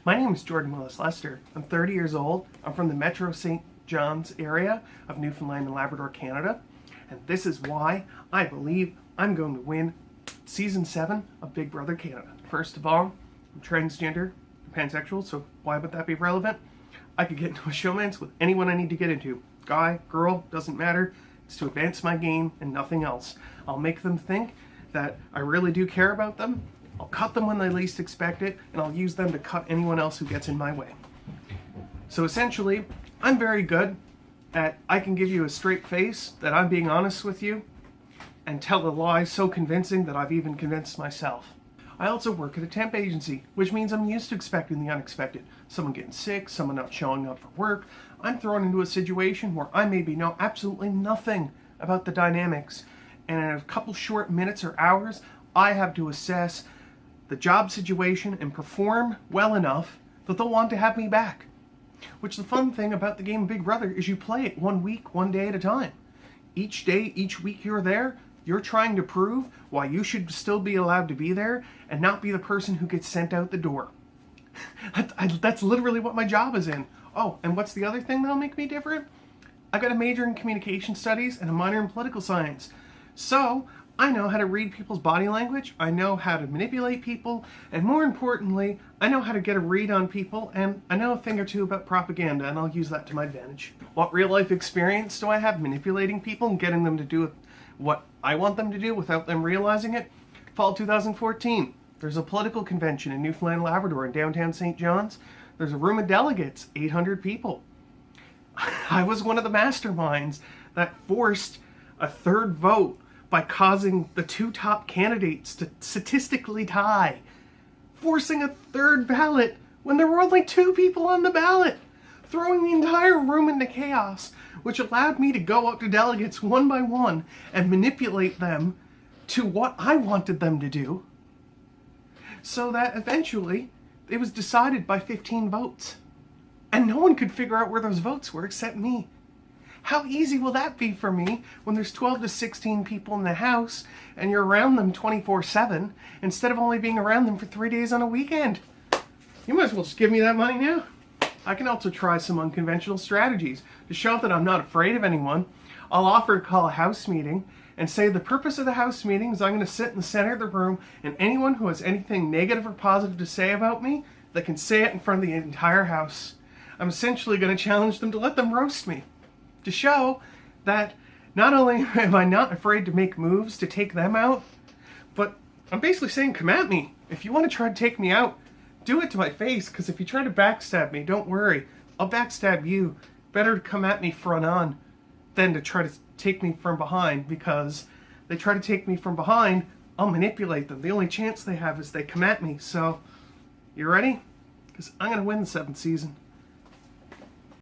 My name is Jordan Willis Lester. I'm 30 years old. I'm from the Metro St. John's area of Newfoundland and Labrador, Canada. And this is why I believe I'm going to win Season 7 of Big Brother Canada. First of all, I'm transgender, pansexual, so why would that be relevant? I could get into a showmance with anyone I need to get into. Guy, girl, doesn't matter. It's to advance my game and nothing else. I'll make them think that I really do care about them. I'll cut them when they least expect it, and I'll use them to cut anyone else who gets in my way. So essentially, I'm very good at I can give you a straight face that I'm being honest with you and tell a lie so convincing that I've even convinced myself. I also work at a temp agency, which means I'm used to expecting the unexpected. Someone getting sick, someone not showing up for work. I'm thrown into a situation where I maybe know absolutely nothing about the dynamics, and in a couple short minutes or hours, I have to assess the job situation and perform well enough that they'll want to have me back. Which the fun thing about the game Big Brother is you play it 1 week, 1 day at a time. Each day, each week you're there, you're trying to prove why you should still be allowed to be there and not be the person who gets sent out the door. That's literally what my job is in. Oh, and what's the other thing that'll make me different? I got a major in communication studies and a minor in political science. So I know how to read people's body language, I know how to manipulate people, and more importantly, I know how to get a read on people, and I know a thing or two about propaganda, and I'll use that to my advantage. What real-life experience do I have manipulating people and getting them to do what I want them to do without them realizing it? Fall 2014, there's a political convention in Newfoundland and Labrador in downtown St. John's. There's a room of delegates, 800 people. I was one of the masterminds that forced a third vote by causing the two top candidates to statistically tie, forcing a third ballot when there were only 2 people on the ballot, throwing the entire room into chaos, which allowed me to go up to delegates one by one and manipulate them to what I wanted them to do, so that eventually it was decided by 15 votes. And no one could figure out where those votes were except me. How easy will that be for me when there's 12 to 16 people in the house and you're around them 24/7 instead of only being around them for 3 days on a weekend? You might as well just give me that money now. I can also try some unconventional strategies to show that I'm not afraid of anyone. I'll offer to call a house meeting and say the purpose of the house meeting is I'm going to sit in the center of the room, and anyone who has anything negative or positive to say about me, they can say it in front of the entire house. I'm essentially going to challenge them to let them roast me, to show that not only am I not afraid to make moves to take them out, but I'm basically saying, come at me. If you want to try to take me out, do it to my face, because if you try to backstab me, don't worry, I'll backstab you. Better to come at me front on than to try to take me from behind, because they try to take me from behind, I'll manipulate them. The only chance they have is they come at me. So, you ready? Because I'm going to win the 7th season.